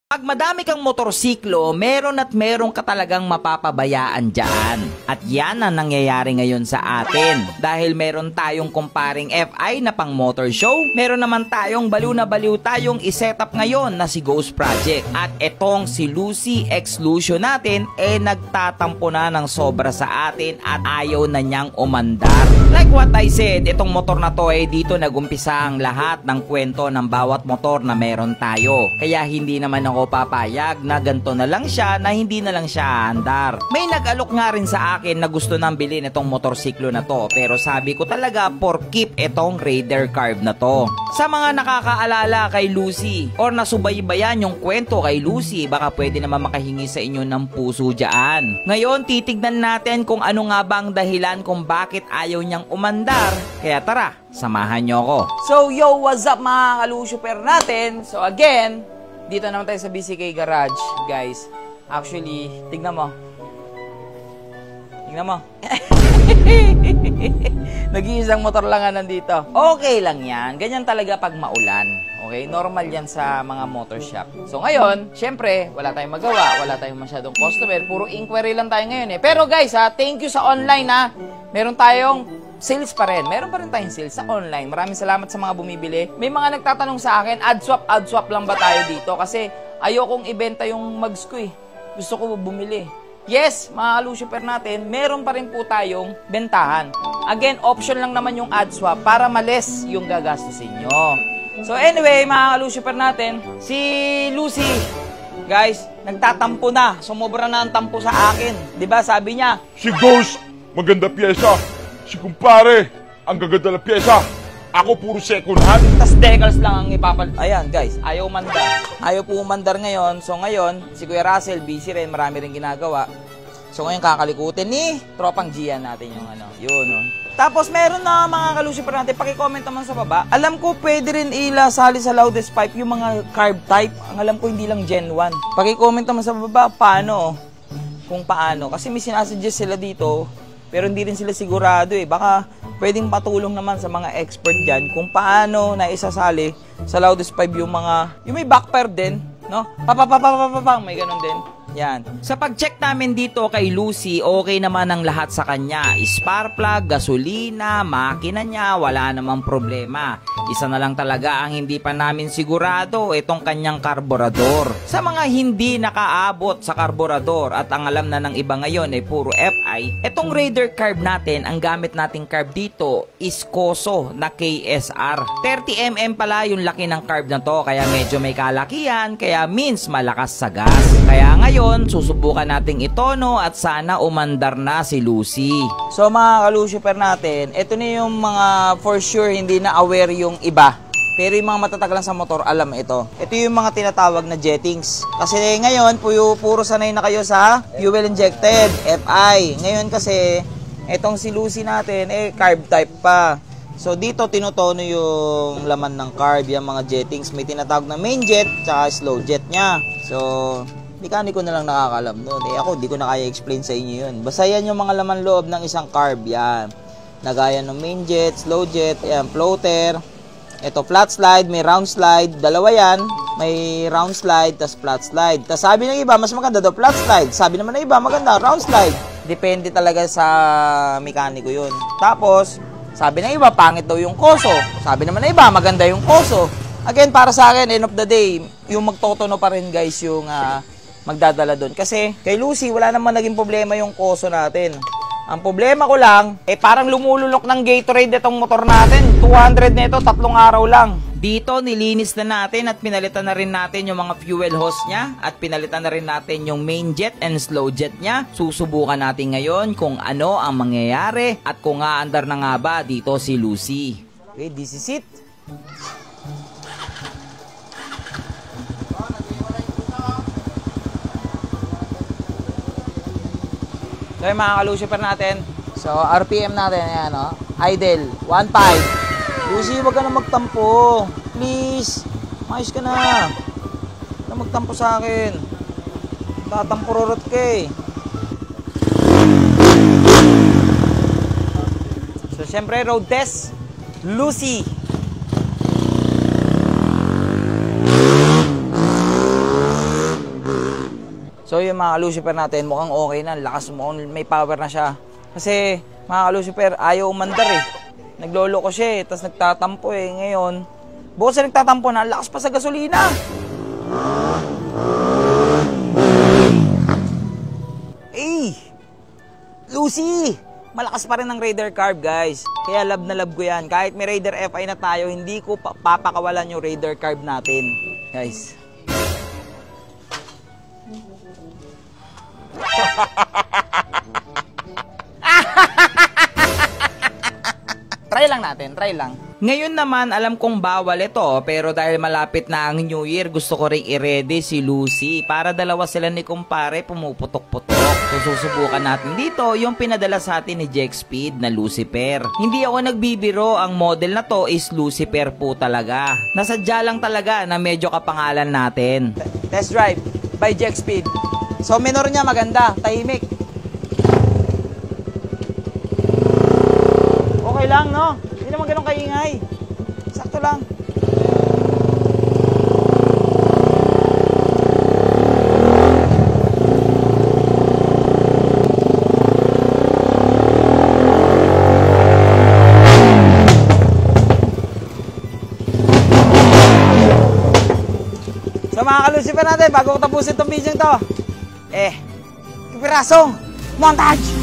Pag madami kang motorsiklo, meron at meron ka talagang mapapabayaan dyan. At yan ang nangyayari ngayon sa atin. Dahil meron tayong kumparing FI na pang motor show, meron naman tayong baliw na baliw tayong isetup ngayon na si Ghost Project. At etong si Lucy Exclusion natin, nagtatampo na ng sobra sa atin at ayaw na niyang umandar. Like what I said, itong motor na to dito nagumpisa ang lahat ng kwento ng bawat motor na meron tayo. Kaya hindi naman ako papayag na ganito na lang siya, na hindi na lang siya aandar. May nag-alok nga rin sa akin na gusto nang bilhin itong motorsiklo na to, pero sabi ko talaga for keep itong Raider Carb na to. Sa mga nakakaalala kay Lucy or nasubaybayan yung kwento kay Lucy, baka pwede naman makahingi sa inyo ng puso dyan. Ngayon titignan natin kung ano nga ba ang dahilan kung bakit ayaw niyang umandar. Kaya tara, samahan nyo ako. So yo, what's up mga kalusyuper natin? So again, dito naman tayo sa BCK Garage, guys. Actually, tignan mo. Tignan mo. Nag-iisang motor lang nga nandito. Okay lang yan. Ganyan talaga pag maulan. Okay? Normal yan sa mga motor shop. So ngayon, syempre, wala tayong magawa. Wala tayong masyadong customer. Puro inquiry lang tayo ngayon eh. Pero guys thank you sa online Meron tayong sales pa rin. Meron pa rin tayong sales sa online. Maraming salamat sa mga bumibili. May mga nagtatanong sa akin, ad swap lang ba tayo dito? Kasi ayokong ibenta yung mags ko eh. Gusto ko bumili. Yes, mga kalusyuper natin, meron pa rin po tayong bentahan. Again, option lang naman yung ad swap para males yung gagastusin nyo. So anyway, mga kalusyuper natin, si Lucy, guys, nagtatampo na. Sumobra na ang tampo sa akin. 'Di ba? Sabi niya, si Ghost, maganda pyesa. Si kumpare, ang gaganda na pyesa. Ako puro second hand. Tas decals lang ang ipapal... Ayan guys, ayaw umandar. Ayaw po umandar ngayon. So ngayon, si Kuya Russell, busy rin. Marami rin ginagawa. So ngayon kakalikutin ni Tropang Gian natin yung yun Tapos meron na mga kalusyuper natin, paki-comment naman sa baba. Alam ko pwede rin ilasali sa loudest pipe yung mga carb type. Ang alam ko hindi lang Gen 1. Paki-comment naman sa baba paano. Kung paano. Kasi may sinasuggest sila dito. Pero hindi rin sila sigurado Baka pwedeng patulong naman sa mga expert dyan kung paano na isasali sa loudest pipe yung mga... Yung may backfire din, no? Papapapapapapang, may ganun din. Yan. Sa pag-check namin dito kay Lucy, okay naman ang lahat sa kanya. Spark plug, gasolina, makina niya, wala namang problema. Isa na lang talaga ang hindi pa namin sigurado, itong kanyang karburador. Sa mga hindi nakaabot sa karburador at ang alam na ng iba ngayon puro FI, itong Raider Carb natin, ang gamit nating carb dito is Koso na KSR. 30mm pala yung laki ng carb na to, kaya medyo may kalakihan, kaya means malakas sa gas. Kaya ngayon, susubukan nating itono at sana umandar na si Lucy. So mga kalusyuper natin, ito na yung mga for sure hindi na aware yung iba. Pero yung mga matatag lang sa motor, alam ito. Ito yung mga tinatawag na jettings. Kasi ngayon, puro sanay na kayo sa fuel injected, FI. Ngayon kasi, itong si Lucy natin, carb type pa. So dito tinutono yung laman ng carb, yung mga jettings. May tinatawag na main jet, tsaka slow jet nya. So mekaniko na lang nakakalam nun. Ako, di ko na kaya explain sa inyo yun. Basta yan yung mga laman loob ng isang carb. Yan. Nagaya ng main jet, slow jet, yan, floater. Ito, flat slide, may round slide. Dalawa yan. May round slide, tas flat slide. Tas sabi ng iba, mas maganda daw flat slide. Sabi naman ng iba, maganda, round slide. Depende talaga sa mekaniko yun. Tapos, sabi ng iba, pangit daw yung Koso. Sabi naman ng iba, maganda yung Koso. Again, para sa akin, end of the day, yung magtotono pa rin guys yung magdadala doon. Kasi kay Lucy, wala naman naging problema yung Koso natin. Ang problema ko lang, parang lumululok ng Gatorade itong motor natin. 200 na ito, 3 araw lang. Dito, nilinis na natin at pinalitan na rin natin yung mga fuel hose niya. At pinalitan na rin natin yung main jet and slow jet niya. Susubukan natin ngayon kung ano ang mangyayari at kung aandar na nga ba dito si Lucy. Okay, this is it. So yung mga kalusyuper natin, so RPM natin, ayan idle, 1.5. Lucy, wag ka na magtampo. Please, maayos ka na. Huwag na magtampo sa akin. Tatampururot ka So syempre, road test, Lucy. So yung mga Lucifer natin, mukhang okay na. Lakas mo, may power na siya. Kasi mga Lucifer, ayaw umandar eh. Naglolo ko siya eh, tapos nagtatampo eh. Ngayon, bukod sa nagtatampo na, lakas pa sa gasolina. Eh, Lucy! Malakas pa rin ang Raider Carb, guys. Kaya love na love ko yan. Kahit may Raider FI na tayo, hindi ko papakawalan yung Raider Carb natin. Guys. Try lang natin, try lang. Ngayon naman, alam kong bawal ito, pero dahil malapit na ang New Year, gusto ko ring i-ready si Lucy para dalawa sila ni kumpare pumuputok-putok. So susubukan natin dito yung pinadala sa atin ni Jexpeed na Lucifer. Hindi ako nagbibiro, ang model na to is Lucifer po talaga. Nasadya lang talaga na medyo kapangalan natin. Test drive by Jexpeed. So minor niya maganda, tahimik. Okay lang, no? Hindi naman ganun kaingay. Sakto lang. So mga ka-Lucifer natin, bago ko tapusin itong video to, pirasong montage!